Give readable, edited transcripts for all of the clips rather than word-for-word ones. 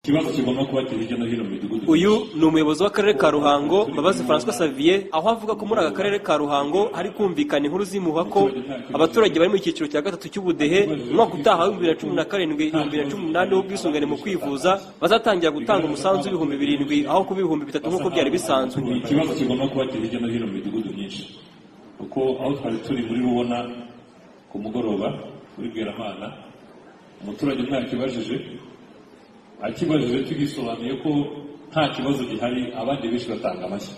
Ikibazo kigomba kuba kiri hirya no hino mu midugudu. Uyu ni umuyobozi w'akarere ka Ruhango Mbabazi François Xavier, aho avuga ko muri aka karere ka Ruhango hari kumvikana inkuru zimuha ko abaturage bari mu cyiciro cya gatatu cy'ubudehe umwaka utaha wa 2017-2018 w'ubwisungane mu kwivuza bazatangira gutanga umusanzu w'ibihumbi 7,000 aho kuba ibihumbi 3 nk'uko byari bisanzwe. Ikibazo kigomba kuba kiri hirya no hino mu midugudu myinshi, kuko aho twari turi muri Rubona ku mugoroba muri Bweramana, umuturage akibajije tugisobanuye ko nta kibazo gihari, abandi benshi batanga amashyi,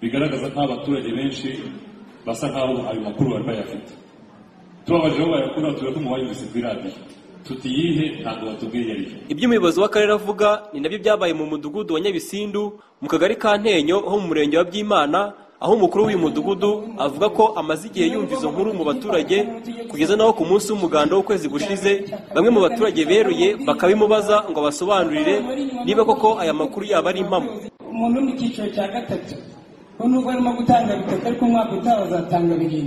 bigaragaza ko abaturage benshi basa nkaho ayo makuru bari bayafite. Tubabaje aho bayakura, tuba tumubayumvise kuri radiyo tutiyihe ntabwo batubwiye yari. Ibyo umuyobozi w'akarere avuga ni nabyo byabaye mu mudugudu wa Nyabisindu mu kagari ka Ntenyo ho mu murenge wa Byimana, aho umukuru w'uyu mudugudu avuga ko amaze igihe yumva izo nkuru mu baturage kugeza naho ku munsi w'umuganda w'ukwezi gushize bamwe mu baturage beruye bakabimubaza ngo basobanurire niba koko aya makuru yaba ari impamo. Umuntu mu cyiciro cya gatatu nubwo arimo gutanga 3 ariko umwaka utaha azatanga 7,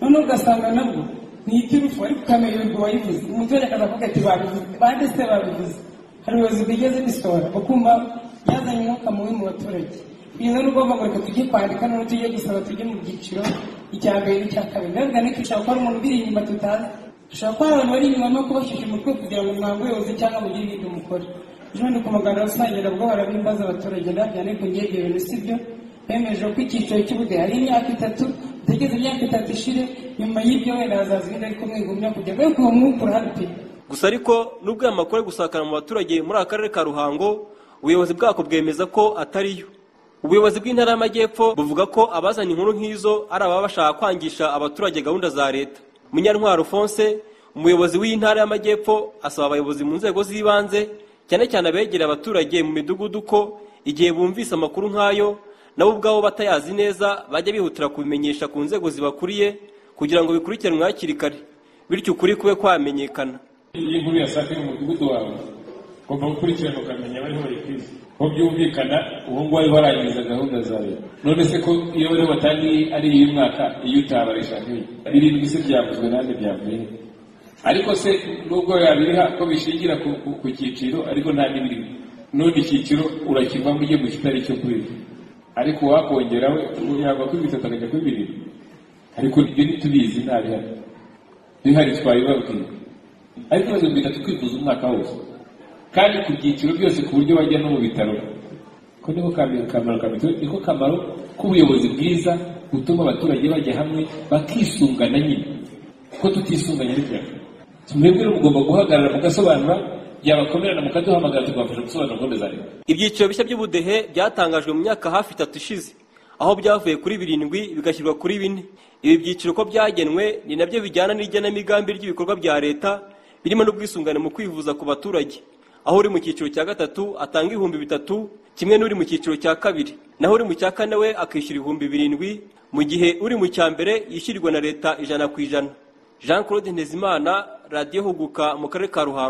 none ugasanga nabwo ni itirufu ariko kamererwa wayivuze, umuturage akavuga ati babivuze babivuze, hari ubuyobozi bwigeze bisora ukumva yazanye umwuka mubi mu baturage. Biza n'ugomba ngo tujye kwandika no tujye gusaba tujye mu byiciro icya mbere n'icya kabiri. Ndavuga niko ushaka ko umuntu biri inyuma tutazi, ushaka ko abantu bari inyuma no kubashyushya umutwe kugira ngo mwango ubuyobozi cyangwa mugire ibintu mukora. Ejo ndi ku muganda rusange nabwo barabimbaza abaturage, ndavuga niko ngiye ibintu sibyo. Bemeje ko icyiciro cy'ubudehe ari imyaka 3, utegeze imyaka 3 ishire, nyuma y'ibyo wenda hazaza ibindi ariko mwigumya kujya ko uwo mwukura haruti. Gusa ariko nubwo aya makuru ari gusakara mu baturage muri akarere ka Ruhango, ubuyobozi bwako bwemeza ko atariyo. Ubuyobozi bw'intara y'Amajyepfo buvuga ko abazana inkuru nk'izo ari ababa bashaka kwangisha abaturage gahunda za leta. Munyantwaro Fonse, umuyobozi w'intara y'Amajyepfo, asaba abayobozi mu nzego z'ibanze cyane cyane abegera abaturage mu midugudu ko igihe bumvise amakuru nk'ayo nabo ubwabo batayazi neza bajya bihutira kubimenyesha ku nzego zibakuriye kugira ngo bikurikiranwe hakiri kare, bityo ukuri kube kwamenyekana. Iyi nkuru yasakaye mu mudugudu wawe ugomba gukurikirana ukamenya bariho bari kwiza ko byumvikana uwo ngwayo barangiza gahunda zawe. None se ko iyo bari batangi ari uyu mwaka iyo utabarisha n'ibintu bise byavuzwe nande byavuye, ariko se nubwo yabiriha ko bishingira ku cyiciro ariko nta n'ibiri none icyiciro urakivamo ugiye mu kitari cyo kwiga, ariko wakongerawe yava kuri 3 akajya kuri 2, ariko ibyo ntitubizi ntabihari bihari twabibabwiye, ariko bazo bitatu kwivuza umwaka wose kandi ku byiciro byose ku buryo bajya no mu bitaro. Ko niko niko kamaro k'ubuyobozi bwiza gutuma abaturage bajya hamwe bakisungana nyine, ko tutisunganya ariko mwebwe mugomba guhagarara mugasobanura, yabakomerana mukaduhamagara tugafasha gusobanura gahunda za leta. Ibyiciro bishya by'ubudehe byatangajwe mu myaka hafi 3 ishize, aho byavuye kuri 7 bigashyirwa kuri 4. Ibi byiciro ko byagenwe ni nabyo bijyana n'igenamigambi ry'ibikorwa bya leta birimo n'ubwisungane mu kwivuza ku baturage, aho uri mu cyiciro cya gatatu atanga 3,000 kimwe n'uri mu cyiciro cya kabiri, naho uri mu cya kane we akishyura 7,000, mu gihe uri mu cya mbere yishyurirwa na leta 100%. Jean Claude Ntezimana, Radio Huguka mu karere ka Ruhango.